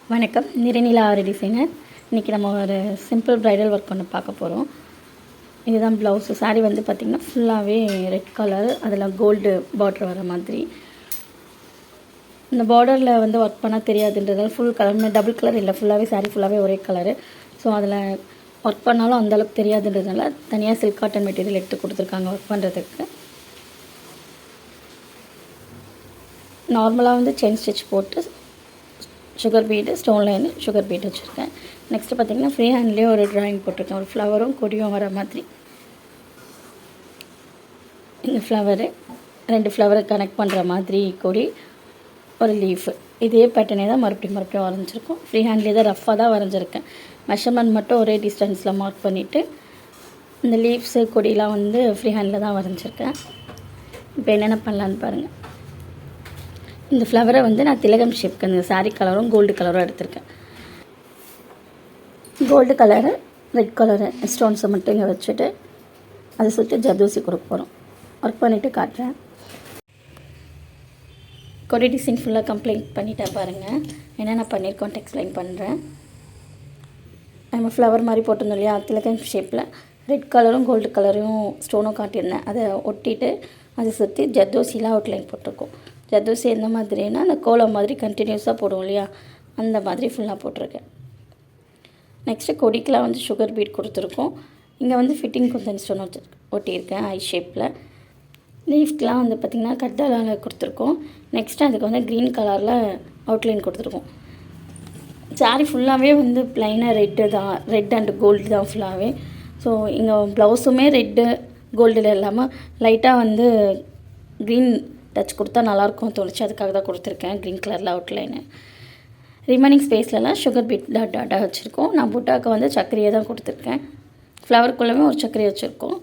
வணக்கம். நிறநிலா ஆரி டிசைனர். இன்றைக்கி நம்ம ஒரு சிம்பிள் ப்ரைடல் ஒர்க் ஒன்று பார்க்க போகிறோம். இதுதான் ப்ளவுஸு. சாரீ வந்து பார்த்திங்கன்னா ஃபுல்லாகவே ரெட் கலர், அதில் கோல்டு பார்டர் வர மாதிரி. இந்த பார்டரில் வந்து ஒர்க் பண்ணால் தெரியாதுன்றதால ஃபுல் கலருமே டபுள் கலர் இல்லை, ஃபுல்லாகவே சாரீ ஃபுல்லாகவே ஒரே கலரு. ஸோ அதில் ஒர்க் பண்ணாலும் அந்தளவுக்கு தெரியாதுன்றதுனால தனியாக சில்க் காட்டன் மெட்டீரியல் எடுத்து கொடுத்துருக்காங்க ஒர்க் பண்ணுறதுக்கு. நார்மலாக வந்து செயின் ஸ்டிச் போட்டு sugar bead, stone line, sugar bead வச்சுருக்கேன். நெக்ஸ்ட்டு பார்த்திங்கன்னா ஃப்ரீ ஹேண்ட்லேயே ஒரு ட்ராயிங் போட்டிருக்கேன். ஒரு ஃப்ளவரும் கொடியும் வர மாதிரி. இந்த ஃப்ளவரு 2 ஃப்ளவரை கனெக்ட் பண்ணுற மாதிரி கொடி, ஒரு லீஃபு. இதே பேட்டர்னே தான் மறுபடியும் வரைஞ்சிருக்கோம். ஃப்ரீ ஹேண்ட்லேயே தான் ரஃப்பாக தான் வரைஞ்சிருக்கேன். மெஷர்மெண்ட் மட்டும் ஒரே டிஸ்டன்ஸில் மார்க் பண்ணிவிட்டு இந்த லீவ்ஸு கொடியெலாம் வந்து ஃப்ரீ ஹேண்டில் தான் வரைஞ்சிருக்கேன். இப்போ என்னென்ன பண்ணலான்னு பாருங்கள். இந்த ஃப்ளவரை வந்து நான் திலகம் ஷேப்க்கு அந்த சாரீ கலரும் கோல்டு கலரும் எடுத்திருக்கேன். கோல்டு கலரு, ரெட் கலரு ஸ்டோன்ஸை மட்டும் இங்கே வச்சுட்டு அதை சுற்றி ஜர்தோசி கொடுக்க போகிறோம். ஒர்க் பண்ணிவிட்டு காட்டுறேன். கொடி டிசைன் ஃபுல்லாக கம்ப்ளீட் பண்ணிட்டேன் பாருங்கள். என்னென்ன பண்ணியிருக்கோன்ட்டு எக்ஸ்பிளைன் பண்ணுறேன். நம்ம ஃப்ளவர் மாதிரி போட்டிருந்தோம் இல்லையா, திலகம் ஷேப்பில் ரெட் கலரும் கோல்டு கலரும் ஸ்டோனும் காட்டியிருந்தேன். அதை ஒட்டிட்டு அதை சுற்றி ஜர்தோசிலாம் அவுட்லைன் போட்டிருக்கோம். ஜர்தோசி எந்த மாதிரினா அந்த கோலம் மாதிரி கண்டினியூஸாக போடுவோம் இல்லையா, அந்த மாதிரி ஃபுல்லாக போட்டிருக்கேன். நெக்ஸ்ட்டு கொடிக்கெலாம் வந்து சுகர் பீட் கொடுத்துருக்கோம். இங்கே வந்து ஃபிட்டிங் குந்தன் ஸ்டோன் ஒட்டியிருக்கேன் ஐ ஷேப்பில். லீஃப்க்கெலாம் வந்து பார்த்திங்கன்னா கட்டாலால் கொடுத்துருக்கோம். நெக்ஸ்ட்டு அதுக்கு வந்து க்ரீன் கலரில் அவுட்லைன் கொடுத்துருக்கோம். சாரீ ஃபுல்லாகவே வந்து ப்ளைனாக ரெட்டு தான், ரெட் அண்ட் கோல்டு தான் ஃபுல்லாகவே. ஸோ இங்கே ப்ளவுஸுமே ரெட்டு கோல்டில் இல்லாமல் லைட்டாக வந்து க்ரீன் டச் கொடுத்தா நல்லாயிருக்கும் தோணுச்சு, அதுக்காக தான் கொடுத்துருக்கேன் க்ரீன் கலரில் அவுட்லைனு. ரிமைனிங் ஸ்பேஸ்லலாம் சுகர் பீட் டாட்டாக வச்சுருக்கோம். நான் புட்டாவுக்கு வந்து சர்க்கரையை தான் கொடுத்துருக்கேன். ஃப்ளவருக்குள்ளேயுமே ஒரு சர்க்கரையை வச்சுருக்கோம்.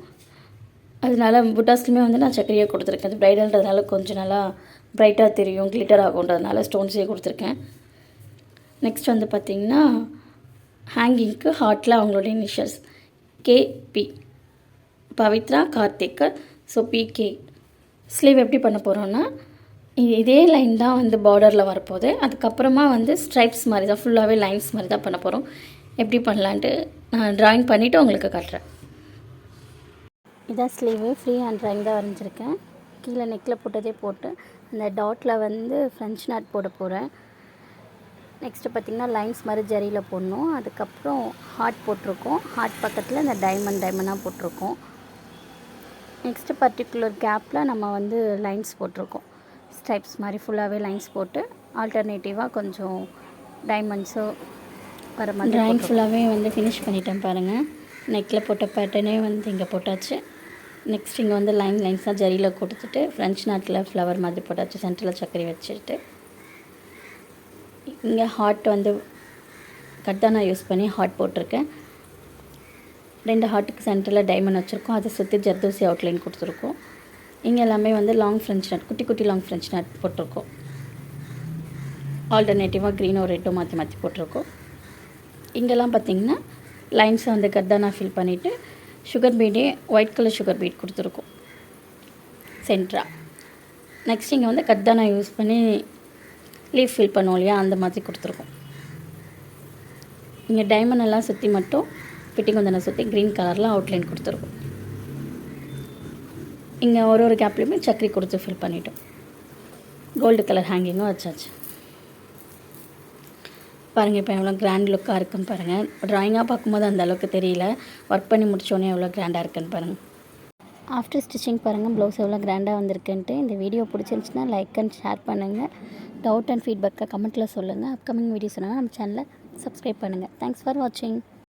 அதனால புட்டாஸ்லையுமே வந்து நான் சர்க்கரையை கொடுத்துருக்கேன். அது ப்ரைடல்ன்றதுனால கொஞ்சம் நல்லா ப்ரைட்டாக தெரியும், கிளிட்டர் ஆகுன்றதுனால ஸ்டோன்ஸே கொடுத்துருக்கேன். நெக்ஸ்ட் வந்து பார்த்திங்கன்னா ஹேங்கிங்க்கு ஹார்ட்டில் அவங்களுடைய initials KP, Pavithra Karthik. So PK. Sleeve எப்படி பண்ண போகிறோன்னா இதே லைன் தான் வந்து பார்டரில் வரப்போகுது. அதுக்கப்புறமா வந்து ஸ்ட்ரைப்ஸ் மாதிரி தான், ஃபுல்லாகவே லைன்ஸ் மாதிரி தான் பண்ண போகிறோம். எப்படி பண்ணலான்ட்டு நான் ட்ராயிங் பண்ணிவிட்டு உங்களுக்கு காட்டுறேன். இதான் ஸ்லீவு. ஃப்ரீ ஹேண்ட் ட்ராயிங் தான் வரைஞ்சிருக்கேன். கீழே நெக்கில் போட்டதே போட்டு அந்த டாட்டில் வந்து ஃப்ரெஞ்ச் நாட் போட போகிறேன். நெக்ஸ்ட்டு பார்த்திங்கன்னா லைன்ஸ் மாதிரி ஜரியில் போடணும். அதுக்கப்புறம் ஹார்ட் போட்டிருக்கோம். ஹார்ட் பக்கத்தில் இந்த டைமண்டாக போட்டிருக்கோம். நெக்ஸ்ட்டு பர்டிகுலர் கேப்பில் நம்ம வந்து லைன்ஸ் போட்டிருக்கோம். ஸ்ட்ரைப்ஸ் மாதிரி ஃபுல்லாகவே லைன்ஸ் போட்டு ஆல்டர்னேட்டிவாக கொஞ்சம் டைமண்ட்ஸோ வர மாதிரி ட்ராயிங் ஃபுல்லாகவே வந்து ஃபினிஷ் பண்ணிட்டேன் பாருங்கள். நெக்கில் போட்ட பேட்டர்னே வந்து இங்கே போட்டாச்சு. நெக்ஸ்ட் இங்கே வந்து லைன்ஸாக ஜரியில் கொடுத்துட்டு ஃப்ரெஞ்ச் நாட்டில் ஃப்ளவர் மாதிரி போட்டாச்சு. சென்டரில் சர்க்கரை வச்சுட்டு இங்கே ஹார்ட் வந்து கட்டானா யூஸ் பண்ணி ஹார்ட் போட்டிருக்கேன். 2 ஹார்ட்டுக்கு சென்டரில் டைமண்ட் வச்சுருக்கோம். அதை சுற்றி ஜர்தோசி அவுட்லைன் கொடுத்துருக்கோம். இங்கே எல்லாமே வந்து லாங் ஃப்ரெஞ்ச் நாட், குட்டி லாங் ஃப்ரெஞ்ச் நாட் போட்டிருக்கோம். ஆல்டர்னேட்டிவாக க்ரீனோ ரெட்டோ மாற்றி போட்டிருக்கோம். இங்கெல்லாம் பார்த்திங்கன்னா லைன்ஸை வந்து கர்தானா ஃபில் பண்ணிவிட்டு சுகர் பீடே ஒயிட் கலர் சுகர் பீட் கொடுத்துருக்கோம் சென்ட்ரா. நெக்ஸ்ட் இங்கே வந்து கர்தானா யூஸ் பண்ணி லீஃப் ஃபில் பண்ணுவோம் இல்லையா, அந்த மாதிரி கொடுத்துருக்கோம். இங்கே டைமண்ட் எல்லாம் சுற்றி மட்டும் ஃபிட்டிங் வந்து சுற்றி க்ரீன் கலரில் அவுட்லைன் கொடுத்துருக்கோம். இங்கே ஒரு கேப்லேயுமே சக்கரி கொடுத்து ஃபில் பண்ணிட்டோம். கோல்டு கலர் ஹேங்கிங்கும் வச்சாச்சு பாருங்கள். இப்போ எவ்வளோ கிராண்ட் லுக்காக இருக்குன்னு பாருங்கள். ட்ராயிங்காக பார்க்கும்போது அந்த அளவுக்கு தெரியல, ஒர்க் பண்ணி முடித்தோடனே எவ்வளோ கிராண்டாக இருக்குன்னு பாருங்கள். ஆஃப்டர் ஸ்டிச்சிங் பாருங்கள் ப்ளவுஸ் எவ்வளோ கிராண்டாக வந்திருக்குன்ட்டு. இந்த வீடியோ பிடிச்சிருந்துச்சுன்னா லைக் அண்ட் ஷேர் பண்ணுங்கள். டவுட் அண்ட் ஃபீட்பேக்கை கமெண்ட்டில் சொல்லுங்கள். அப்கமிங் வீடியோஸ் சொன்னால் நம்ம சேனலை சப்ஸ்கிரைப் பண்ணுங்கள். தேங்க்ஸ் ஃபார் வாட்சிங்.